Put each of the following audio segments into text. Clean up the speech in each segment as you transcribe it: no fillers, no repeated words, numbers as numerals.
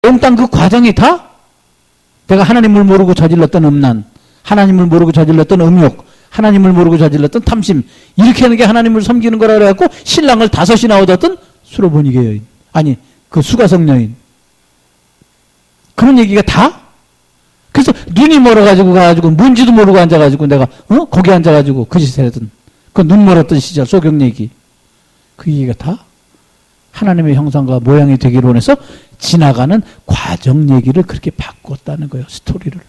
몽땅 그 과정이 다 내가 하나님을 모르고 저질렀던 음란, 하나님을 모르고 저질렀던 음욕, 하나님을 모르고 저질렀던 탐심, 이렇게 하는 게 하나님을 섬기는 거라 그래갖고 신랑을 5이나 얻었던 수로보니게 여인, 아니 그 수가성 여인, 그런 얘기가 다. 그래서 눈이 멀어가지고 가가지고 뭔지도 모르고 앉아가지고 내가 거기 앉아가지고 그 짓을 하던 그 눈 멀었던 시절 소경 얘기, 그 얘기가 다 하나님의 형상과 모양이 되기로 원해서 지나가는 과정 얘기를 그렇게 바꿨다는 거예요. 스토리를.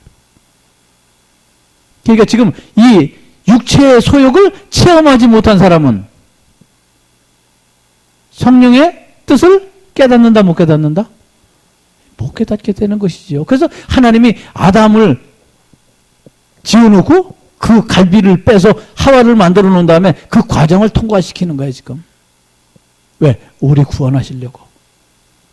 그러니까 지금 이 육체의 소욕을 체험하지 못한 사람은 성령의 뜻을 깨닫는다, 못 깨닫는다? 못 깨닫게 되는 것이지요. 그래서 하나님이 아담을 지어놓고 그 갈비를 빼서 하와를 만들어 놓은 다음에 그 과정을 통과시키는 거예요, 지금. 왜? 우리 구원하시려고.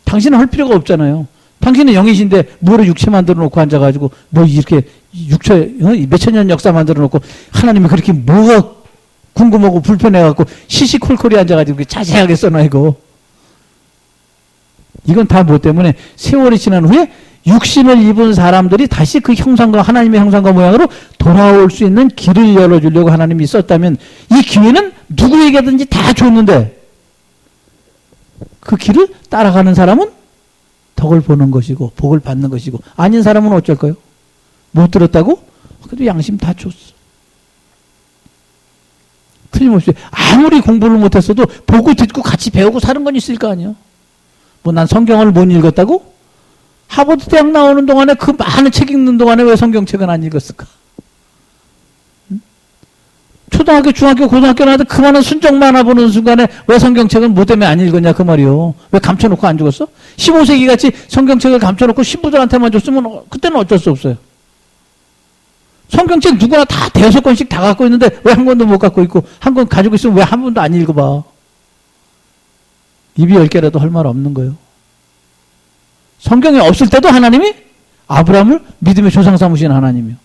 당신은 할 필요가 없잖아요. 당신은 영이신데 뭐로 육체 만들어 놓고 앉아가지고 뭐 이렇게 육체 몇천 년 역사 만들어 놓고 하나님이 그렇게 뭐가 궁금하고 불편해갖고 시시콜콜이 앉아가지고 자세하게 써놔이고. 이건 다 뭐 때문에 세월이 지난 후에 육신을 입은 사람들이 다시 그 형상과 하나님의 형상과 모양으로 돌아올 수 있는 길을 열어주려고 하나님이 썼다면 이 기회는 누구에게든지 다 줬는데 그 길을 따라가는 사람은 덕을 보는 것이고 복을 받는 것이고 아닌 사람은 어쩔까요? 못 들었다고? 그래도 양심 다 줬어. 틀림없이 아무리 공부를 못했어도 보고 듣고 같이 배우고 사는 건 있을 거 아니에요. 뭐 난 성경을 못 읽었다고? 하버드 대학 나오는 동안에 그 많은 책 읽는 동안에 왜 성경책은 안 읽었을까? 응? 초등학교, 중학교, 고등학교 나한테 그 많은 순정 만화 보는 순간에 왜 성경책은 뭐 때문에 안 읽었냐 그 말이요. 왜 감춰놓고 안 죽었어? 15세기 같이 성경책을 감춰놓고 신부들한테만 줬으면 그때는 어쩔 수 없어요. 성경책 누구나 다 5권씩 다 갖고 있는데 왜 한 권도 못 갖고 있고 한 권 가지고 있으면 왜 한 번도 안 읽어봐? 입이 10개라도 할 말 없는 거예요. 성경이 없을 때도 하나님이 아브라함을 믿음의 조상 삼으신 하나님이요.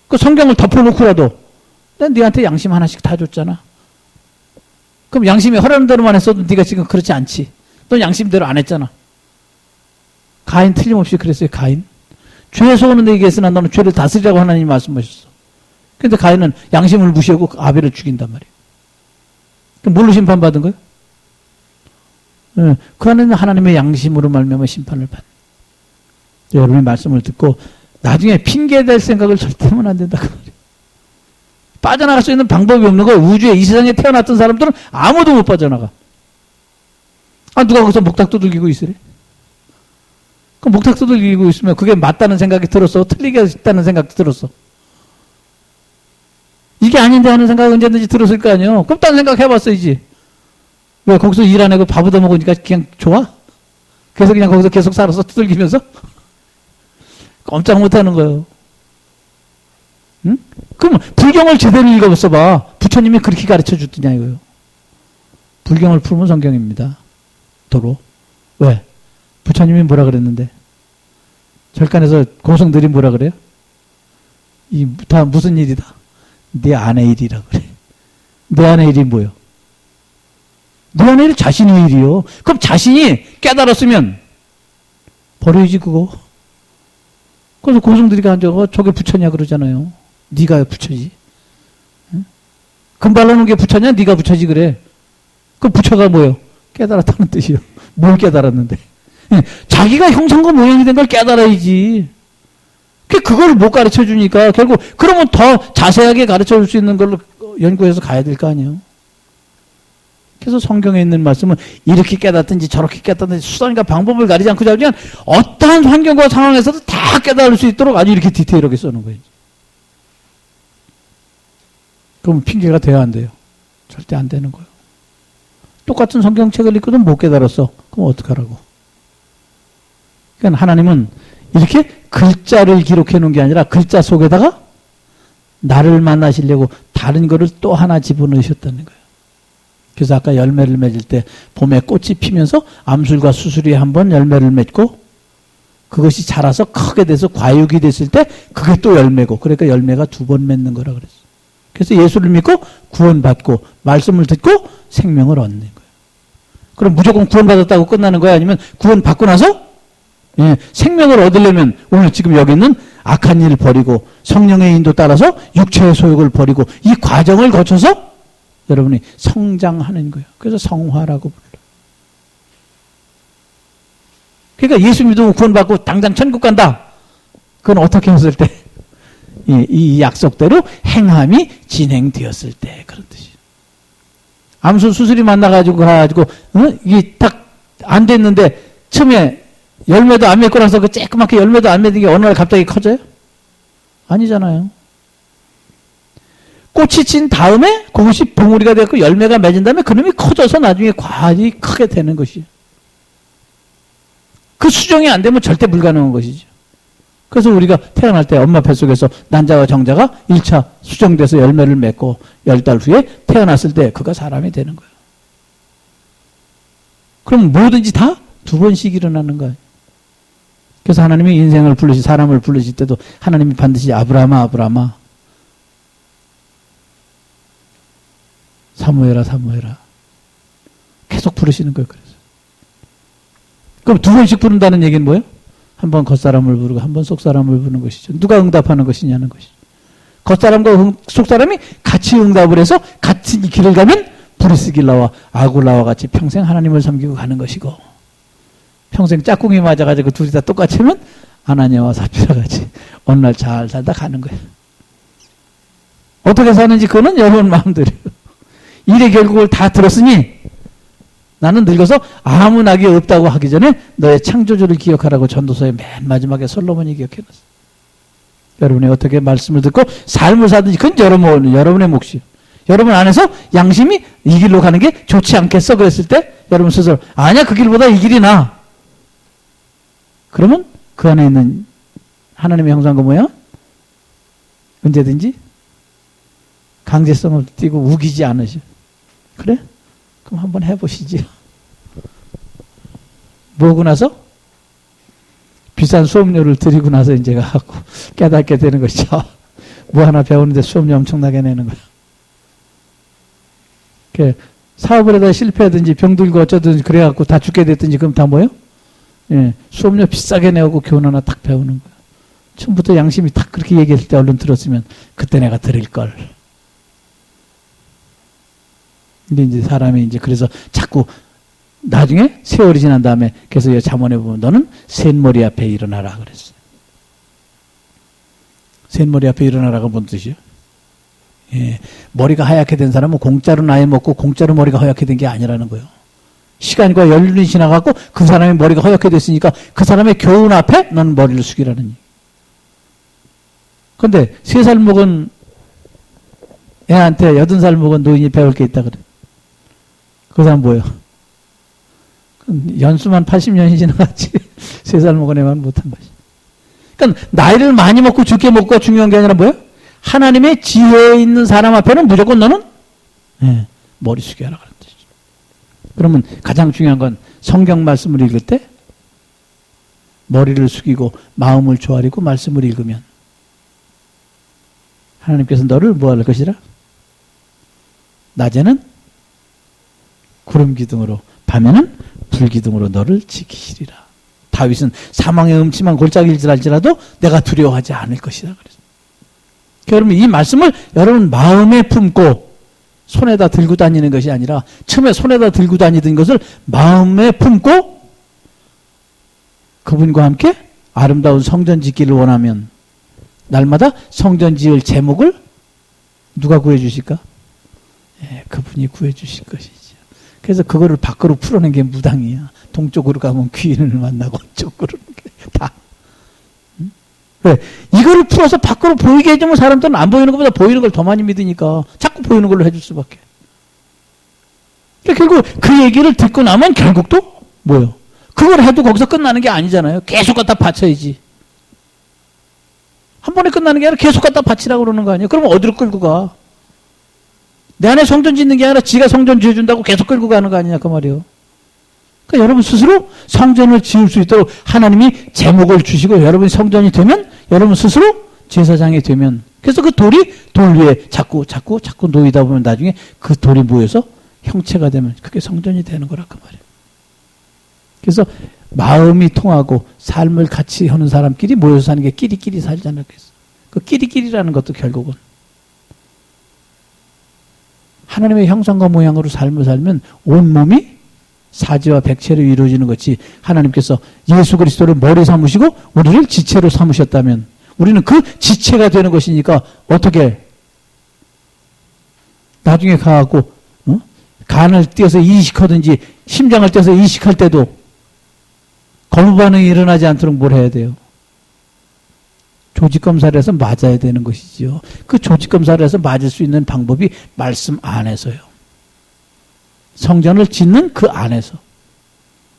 그 성경을 덮어놓고라도 난 네한테 양심 하나씩 다 줬잖아. 그럼 양심이 허락하는 대로만 했어도 네가 지금 그렇지 않지. 넌 양심대로 안 했잖아. 가인 틀림없이 그랬어요. 가인. 죄 소원은 내게 했으나 너는 죄를 다스리라고 하나님이 말씀하셨어. 근데 가인은 양심을 무시하고 아벨을 죽인단 말이에요. 그럼 뭘로 심판받은 거예요? 그 안에는 하나님의 양심으로 말미암아 심판을 받는. 여러분의 말씀을 듣고 나중에 핑계댈 생각을 절대 하면 안 된다 그 말이에요. 빠져나갈 수 있는 방법이 없는 거예요. 우주에 이 세상에 태어났던 사람들은 아무도 못 빠져나가. 아 누가 거기서 목탁 두들기고 있으래? 그 목탁 두들기고 있으면 그게 맞다는 생각이 들었어? 틀리게 있다는 생각도 들었어? 이게 아닌데 하는 생각 언제든지 들었을 거 아니에요. 그럼 딴 생각 해봤어야지. 왜 거기서 일 안 하고 밥 얻어 먹으니까 그냥 좋아? 그래서 그냥 거기서 계속 살아서 두들기면서? 꼼짝 못하는 거예요. 응? 그럼 불경을 제대로 읽어봤어 봐. 부처님이 그렇게 가르쳐 줬더냐 이거요. 불경을 풀면 성경입니다. 도로. 왜? 부처님이 뭐라 그랬는데? 절간에서 고성들이 뭐라 그래요? 이 다 무슨 일이다? 내 아내 일이라 그래. 내 아내 일이 뭐요? 내 안에 일 자신의 일이요. 그럼 자신이 깨달았으면 버려야지 그거. 그래서 고승들이 앉아가 저게 부처냐 그러잖아요. 네가 부처지. 응? 금발라놓은 게 부처냐? 네가 부처지 그래. 그 부처가 뭐요? 깨달았다는 뜻이요. 뭘 깨달았는데? 자기가 형상과 모양이 된 걸 깨달아야지. 그걸 못 가르쳐 주니까 결국 그러면 더 자세하게 가르쳐 줄 수 있는 걸로 연구해서 가야 될 거 아니에요. 그래서 성경에 있는 말씀은 이렇게 깨닫든지 저렇게 깨닫든지 수단과 방법을 가리지 않고 잡으면 어떠한 환경과 상황에서도 다 깨달을 수 있도록 아주 이렇게 디테일하게 써놓은 거예요. 그럼 핑계가 돼야 안 돼요? 절대 안 되는 거예요. 똑같은 성경책을 읽고도 못 깨달았어. 그럼 어떡하라고? 그러니까 하나님은 이렇게 글자를 기록해 놓은 게 아니라 글자 속에다가 나를 만나시려고 다른 거를 또 하나 집어넣으셨다는 거예요. 그래서 아까 열매를 맺을 때 봄에 꽃이 피면서 암술과 수술이 한번 열매를 맺고 그것이 자라서 크게 돼서 과육이 됐을 때 그게 또 열매고 그러니까 열매가 2번 맺는 거라 그랬어요. 그래서 예수를 믿고 구원받고 말씀을 듣고 생명을 얻는 거예요. 그럼 무조건 구원받았다고 끝나는 거야? 아니면 구원받고 나서 예, 생명을 얻으려면 오늘 지금 여기 있는 악한 일을 버리고 성령의 인도 따라서 육체의 소욕을 버리고 이 과정을 거쳐서 여러분이 성장하는 거예요. 그래서 성화라고 불러요. 그러니까 예수 믿으면 구원받고 당장 천국 간다. 그건 어떻게 했을 때? 이 약속대로 행함이 진행되었을 때 그런 뜻이에요. 암수 수술이 만나가지고 가가지고 이게 딱 안 됐는데 처음에 열매도 안 맺고 나서 그 쬐끄맣게 열매도 안 맺는 게 어느 날 갑자기 커져요? 아니잖아요. 꽃이 진 다음에 그것이 봉우리가 되고 열매가 맺은 다음에 그놈이 커져서 나중에 과일이 크게 되는 것이에요. 그 수정이 안 되면 절대 불가능한 것이죠. 그래서 우리가 태어날 때 엄마 뱃속에서 난자와 정자가 1차 수정돼서 열매를 맺고 10달 후에 태어났을 때 그가 사람이 되는 거예요. 그럼 뭐든지 다 2번씩 일어나는 거예요. 그래서 하나님이 인생을 사람을 부르실 때도 하나님이 반드시 아브라함아, 아브라함아. 사무엘아, 사무엘아. 계속 부르시는 거예요, 그래서. 그럼 2번씩 부른다는 얘기는 뭐예요? 한 번 겉사람을 부르고 한 번 속사람을 부르는 것이죠. 누가 응답하는 것이냐는 것이죠. 겉사람과 속사람이 같이 응답을 해서 같은 길을 가면 브리스길라와 아굴라와 같이 평생 하나님을 섬기고 가는 것이고, 평생 짝꿍이 맞아가지고 둘이 다 똑같이 하면 아나니아와 삽비라 같이 어느 날 잘 살다 가는 거예요. 어떻게 사는지 그거는 여러분 마음대로요. 일의 결국을 다 들었으니 나는 늙어서 아무 낙이 없다고 하기 전에 너의 창조주를 기억하라고 전도서의 맨 마지막에 솔로몬이 기억해놨어요. 여러분이 어떻게 말씀을 듣고 삶을 사든지 그건 여러분의 몫이에요. 여러분 안에서 양심이 이 길로 가는 게 좋지 않겠어 그랬을 때 여러분 스스로 아니야 그 길보다 이 길이 나아. 그러면 그 안에 있는 하나님의 형상은 뭐야? 언제든지 강제성을 띠고 우기지 않으셔. 그래? 그럼 한번 해보시죠. 뭐고 나서? 비싼 수업료를 드리고 나서 이제 가고 깨닫게 되는 것이죠. 뭐 하나 배우는데 수업료 엄청나게 내는 거야. 사업을 하다 실패하든지 병들고 어쩌든지 그래갖고 다 죽게 됐든지 그럼 다 뭐예요? 예, 수업료 비싸게 내고 교훈 하나 딱 배우는 거야. 처음부터 양심이 딱 그렇게 얘기했을 때 얼른 들었으면 그때 내가 드릴걸. 근데 이제 사람이 이제 그래서 자꾸 나중에 세월이 지난 다음에 그래서 잠언에 보면 너는 샌머리 앞에 일어나라 그랬어요. 샌머리 앞에 일어나라가 뭔 뜻이에요? 예, 머리가 하얗게 된 사람은 공짜로 나이 먹고 공짜로 머리가 하얗게 된 게 아니라는 거예요. 시간과 연륜이 지나가고 그 사람의 머리가 하얗게 됐으니까 그 사람의 교훈 앞에 너는 머리를 숙이라는 얘기. 근데 3살 먹은 애한테 80살 먹은 노인이 배울 게 있다 그래. 그 사람 뭐예요? 연수만 80년이 지나갔지 3살 먹은 애만 못한 것이. 그러니까 나이를 많이 먹고 적게 먹고가 중요한 게 아니라 뭐예요? 하나님의 지혜에 있는 사람 앞에는 무조건 너는 머리 숙여라 그런 뜻이죠. 그러면 가장 중요한 건 성경 말씀을 읽을 때 머리를 숙이고 마음을 조아리고 말씀을 읽으면 하나님께서 너를 뭐 할 것이라? 낮에는 구름 기둥으로 밤에는 불 기둥으로 너를 지키시리라. 다윗은 사망의 음침한 골짜기일지라도 내가 두려워하지 않을 것이다 그랬어요. 여러분 이 말씀을 여러분 마음에 품고 손에다 들고 다니는 것이 아니라 처음에 손에다 들고 다니던 것을 마음에 품고 그분과 함께 아름다운 성전 짓기를 원하면 날마다 성전 지을 제목을 누가 구해주실까? 예, 그분이 구해주실 것이죠. 그래서 그거를 밖으로 풀어낸 게 무당이야. 동쪽으로 가면 귀인을 만나고 쪽으로 다. 왜? 이거를 풀어서 밖으로 보이게 해주면 사람들은 안 보이는 것보다 보이는 걸 더 많이 믿으니까 자꾸 보이는 걸로 해줄 수밖에. 결국 그 얘기를 듣고 나면 결국 또 뭐요? 그걸 해도 거기서 끝나는 게 아니잖아요. 계속 갖다 바쳐야지. 한 번에 끝나는 게 아니라 계속 갖다 바치라고 그러는 거 아니에요? 그러면 어디로 끌고 가? 내 안에 성전 짓는 게 아니라 지가 성전 지어준다고 계속 끌고 가는 거 아니냐 그 말이에요. 그러니까 여러분 스스로 성전을 지을 수 있도록 하나님이 제목을 주시고 여러분이 성전이 되면 여러분 스스로 제사장이 되면 그래서 그 돌이 돌 위에 자꾸 놓이다 보면 나중에 그 돌이 모여서 형체가 되면 그게 성전이 되는 거라 그 말이에요. 그래서 마음이 통하고 삶을 같이 하는 사람끼리 모여서 사는 게 끼리끼리 살잖아요. 그 끼리끼리라는 것도 결국은 하나님의 형상과 모양으로 삶을 살면 온몸이 사지와 백체로 이루어지는 것이 하나님께서 예수 그리스도를 머리 삼으시고 우리를 지체로 삼으셨다면 우리는 그 지체가 되는 것이니까 어떻게 나중에 가갖고 간을 띄어서 이식하든지 심장을 띄어서 이식할 때도 거부 반응이 일어나지 않도록 뭘 해야 돼요? 조직 검사를 해서 맞아야 되는 것이지요. 그 조직 검사를 해서 맞을 수 있는 방법이 말씀 안에서요. 성전을 짓는 그 안에서.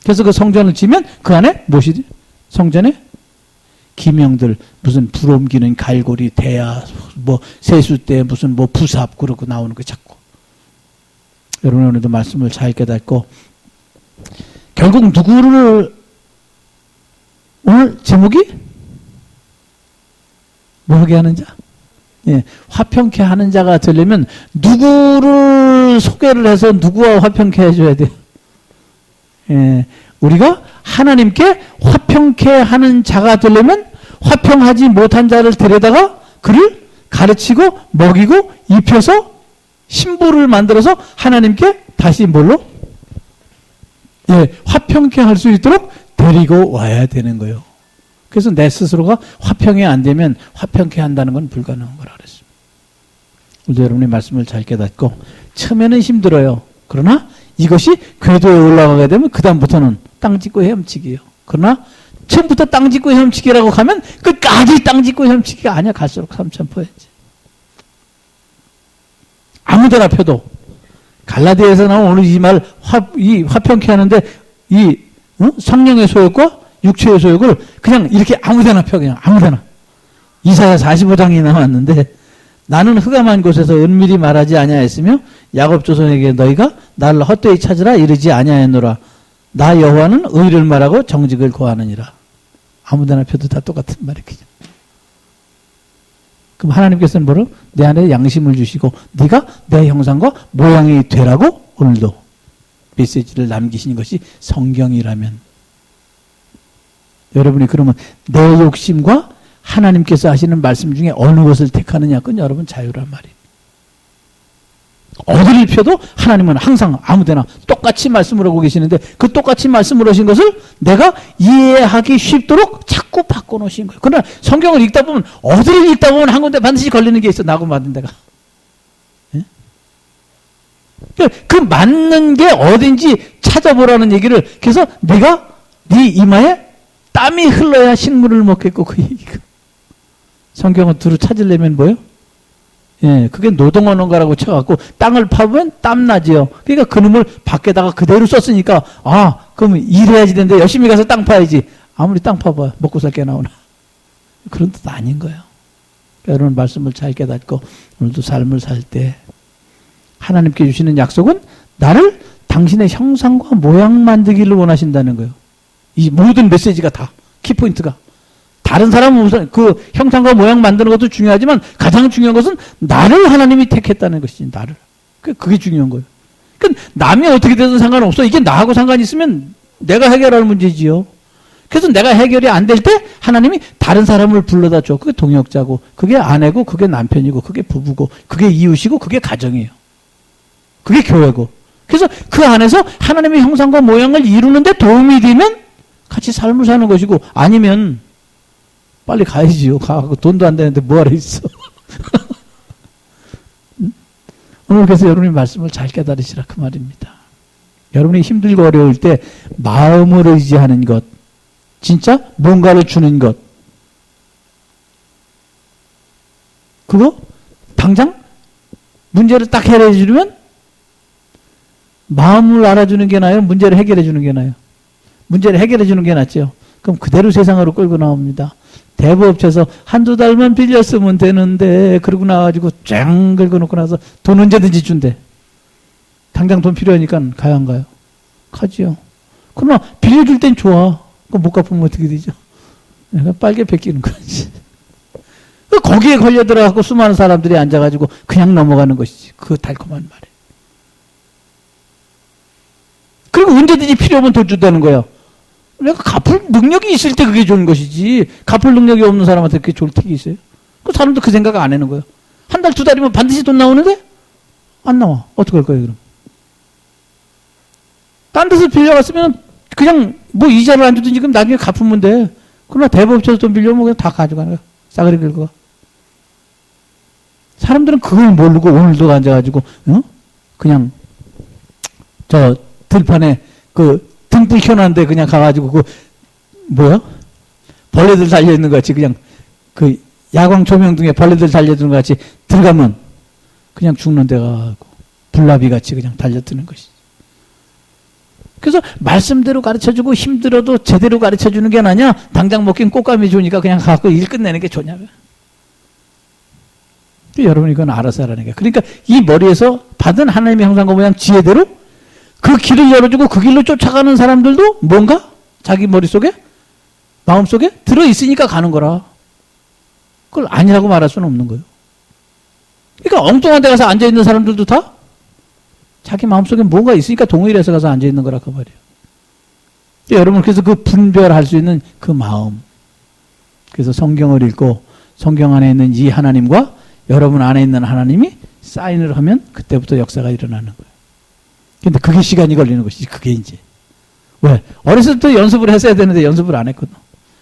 그래서 그 성전을 지면 그 안에 무엇이지? 성전에 기명들 무슨 불 옮기는 갈고리, 대야, 뭐 세수대 무슨 뭐 부삽 그러고 나오는 거 자꾸. 여러분 오늘도 말씀을 잘 깨닫고 결국 누구를 오늘 제목이 뭐하게 하는 자? 예, 화평케 하는 자가 되려면 누구를 소개를 해서 누구와 화평케 해줘야 돼요? 예, 우리가 하나님께 화평케 하는 자가 되려면 화평하지 못한 자를 데려다가 그를 가르치고 먹이고 입혀서 신부를 만들어서 하나님께 다시 뭘로? 예, 화평케 할 수 있도록 데리고 와야 되는 거예요. 그래서 내 스스로가 화평이 안 되면 화평케 한다는 건 불가능한 거라 그랬습니다. 오늘 여러분이 말씀을 잘 깨닫고 처음에는 힘들어요. 그러나 이것이 궤도에 올라가게 되면 그 다음부터는 땅 짚고 헤엄치기예요. 그러나 처음부터 땅 짚고 헤엄치기라고 하면 끝까지 땅 짚고 헤엄치기가 아니야. 갈수록 삼천포야지. 아무데나 펴도 갈라디아에서 나온 오늘 이 말 화평케 하는데 성령의 소욕과 육체의 소욕을 그냥 이렇게 아무데나 펴. 그냥 아무데나. 이사야 45장이 나왔는데 나는 흑암한 곳에서 은밀히 말하지 아니하였으며 야곱 조선에게 너희가 나를 헛되이 찾으라 이르지 아니하였노라. 나 여호와는 의를 말하고 정직을 고하느니라. 아무데나 펴도 다 똑같은 말이거든요. 그럼 하나님께서는 뭐로? 내 안에 양심을 주시고 네가 내 형상과 모양이 되라고 오늘도 메시지를 남기신 것이 성경이라면 여러분이 그러면 내 욕심과 하나님께서 하시는 말씀 중에 어느 것을 택하느냐 그건 여러분 자유란 말이에요. 어디를 펴도 하나님은 항상 아무데나 똑같이 말씀을 하고 계시는데 그 똑같이 말씀을 하신 것을 내가 이해하기 쉽도록 자꾸 바꿔놓으신 거예요. 그러나 성경을 읽다 보면 어디를 읽다 보면 한 군데 반드시 걸리는 게 있어. 나고 맞은 데가. 예? 그 맞는 게 어딘지 찾아보라는 얘기를 그래서 네가 네 이마에 땀이 흘러야 식물을 먹겠고 그 얘기가. 성경을 두루 찾으려면 뭐예요? 예, 그게 노동하는 거라고 쳐갖고 땅을 파보면 땀나지요. 그러니까 그놈을 밖에다가 그대로 썼으니까 그럼 일해야지 되는데 열심히 가서 땅 파야지. 아무리 땅 파봐 먹고 살 게 나오나. 그런 뜻 아닌 거예요. 그러니까 여러분 말씀을 잘 깨닫고 오늘도 삶을 살 때 하나님께 주시는 약속은 나를 당신의 형상과 모양 만들기를 원하신다는 거예요. 이 모든 메시지가 다 키포인트가 다른 사람은 우선 그 형상과 모양 만드는 것도 중요하지만 가장 중요한 것은 나를 하나님이 택했다는 것이지. 나를. 그게 중요한 거예요. 그러니까 남이 어떻게 되든 상관없어. 이게 나하고 상관이 있으면 내가 해결할 문제지요. 그래서 내가 해결이 안 될 때 하나님이 다른 사람을 불러다 줘. 그게 동역자고 그게 아내고 그게 남편이고 그게 부부고 그게 이웃이고 그게 가정이에요. 그게 교회고. 그래서 그 안에서 하나님의 형상과 모양을 이루는데 도움이 되면 같이 삶을 사는 것이고 아니면 빨리 가야지요. 가고 돈도 안 되는데 뭐하러 있어. 오늘 그래서 여러분이 말씀을 잘 깨달으시라 그 말입니다. 여러분이 힘들고 어려울 때 마음을 의지하는 것 진짜 뭔가를 주는 것 그거 당장 문제를 딱 해결해 주면 마음을 알아주는 게 나아요? 문제를 해결해 주는 게 나아요? 문제를 해결해 주는 게 낫죠. 그럼 그대로 세상으로 끌고 나옵니다. 대부업체에서 한두 달만 빌렸으면 되는데 그러고 나와가지고 쫙 긁어놓고 나서 돈 언제든지 준대. 당장 돈 필요하니까 가요 안 가요? 가지요. 그러나 빌려줄 땐 좋아. 그거 못 갚으면 어떻게 되죠? 내가 빨개 베끼는 거지. 거기에 걸려들어갖고 수많은 사람들이 앉아가지고 그냥 넘어가는 것이지. 그 달콤한 말에. 그리고 언제든지 필요하면 돈 준다는 거예요. 내가 갚을 능력이 있을 때 그게 좋은 것이지, 갚을 능력이 없는 사람한테 그게 좋을 택이 있어요? 그 사람도 그 생각 안 하는 거예요. 한 달, 두 달이면 반드시 돈 나오는데? 안 나와. 어떡할 거예요, 그럼? 딴 데서 빌려갔으면 그냥 뭐 이자를 안 주든지 그럼 나중에 갚으면 돼. 그러나 대법원에서 돈 빌려오면 그냥 다 가져가는 거야. 싸그리 긁어. 사람들은 그걸 모르고 오늘도 앉아가지고, 그냥, 저, 들판에 그 등불 켜놨는데 그냥 가가지고 벌레들 달려있는 것 같이 그냥 그 야광 조명등에 벌레들 달려드는 것 같이 들어가면 그냥 죽는 데가 불나비 같이 그냥 달려드는 것이지. 그래서 말씀대로 가르쳐주고 힘들어도 제대로 가르쳐주는 게 나냐? 당장 먹긴 꽃감이 좋으니까 그냥 가고 일 끝내는 게 좋냐고요. 여러분 이건 알아서 하라는 거예요. 그러니까 이 머리에서 받은 하나님의 형상과 모양 지혜대로 그 길을 열어주고 그 길로 쫓아가는 사람들도 뭔가 자기 머릿속에 마음속에 들어있으니까 가는 거라. 그걸 아니라고 말할 수는 없는 거예요. 그러니까 엉뚱한 데 가서 앉아있는 사람들도 다 자기 마음속에 뭔가 있으니까 동일해서 가서 앉아있는 거라 그 말이에요. 여러분 그래서 그 분별할 수 있는 그 마음, 그래서 성경을 읽고 성경 안에 있는 이 하나님과 여러분 안에 있는 하나님이 사인을 하면 그때부터 역사가 일어나는 거예요. 근데 그게 시간이 걸리는 것이지. 그게 이제 왜? 어렸을 때 연습을 했어야 되는데 연습을 안 했거든.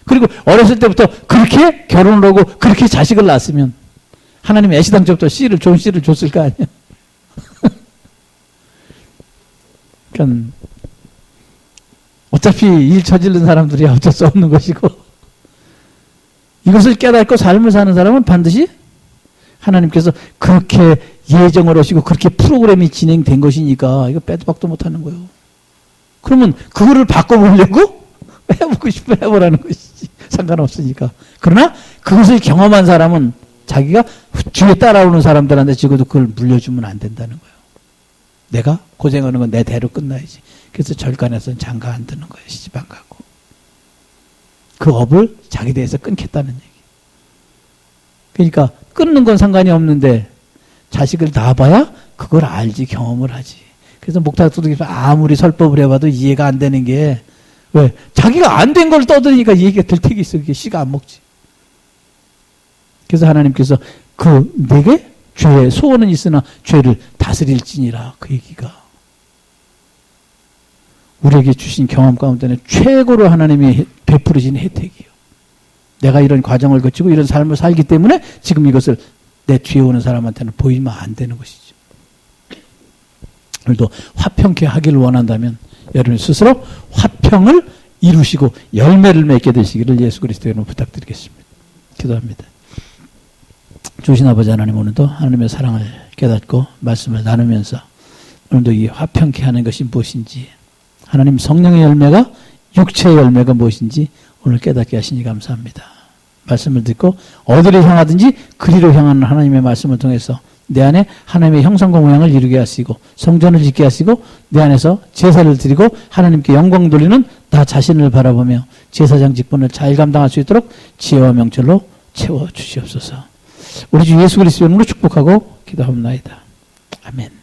그리고 어렸을 때부터 그렇게 결혼을 하고 그렇게 자식을 낳았으면 하나님이 애시당초부터 좋은 씨를 줬을 거 아니야. 그러니까 어차피 일 저지른 사람들이 어쩔 수 없는 것이고, 이것을 깨닫고 삶을 사는 사람은 반드시 하나님께서 그렇게 예정을 하시고 그렇게 프로그램이 진행된 것이니까 이거 빼도 박도 못하는 거예요. 그러면 그거를 바꿔보려고 해보고 싶으면 해보라는 것이지. 상관없으니까. 그러나 그것을 경험한 사람은 자기가 뒤에 따라오는 사람들한테 적어도 그걸 물려주면 안 된다는 거예요. 내가 고생하는 건 내 대로 끝나야지. 그래서 절간에서는 장가 안 드는 거예요. 시집 안 가고. 그 업을 자기 대해서 끊겠다는 얘기. 그러니까 끊는 건 상관이 없는데 자식을 낳아봐야 그걸 알지, 경험을 하지. 그래서 목탁두둑이 아무리 설법을 해봐도 이해가 안 되는 게, 왜? 자기가 안 된 걸 떠드니까 얘기가 될 택이 있어. 그게 씨가 안 먹지. 그래서 하나님께서 내게 죄의 소원은 있으나 죄를 다스릴지니라, 그 얘기가. 우리에게 주신 경험 가운데는 최고로 하나님이 베푸르신 혜택이에요. 내가 이런 과정을 거치고 이런 삶을 살기 때문에 지금 이것을 내 뒤에 오는 사람한테는 보이면 안 되는 것이죠. 오늘도 화평케 하기를 원한다면 여러분 스스로 화평을 이루시고 열매를 맺게 되시기를 예수 그리스도의 이름으로 부탁드리겠습니다. 기도합니다. 주신 아버지 하나님, 오늘도 하나님의 사랑을 깨닫고 말씀을 나누면서 오늘도 이 화평케 하는 것이 무엇인지, 하나님 성령의 열매가, 육체의 열매가 무엇인지 오늘 깨닫게 하시니 감사합니다. 말씀을 듣고 어디로 향하든지 그리로 향하는 하나님의 말씀을 통해서 내 안에 하나님의 형상과 모양을 이루게 하시고 성전을 짓게 하시고 내 안에서 제사를 드리고 하나님께 영광 돌리는 나 자신을 바라보며 제사장 직분을 잘 감당할 수 있도록 지혜와 명철로 채워주시옵소서. 우리 주 예수 그리스도의 이름으로 축복하고 기도합니다. 아멘.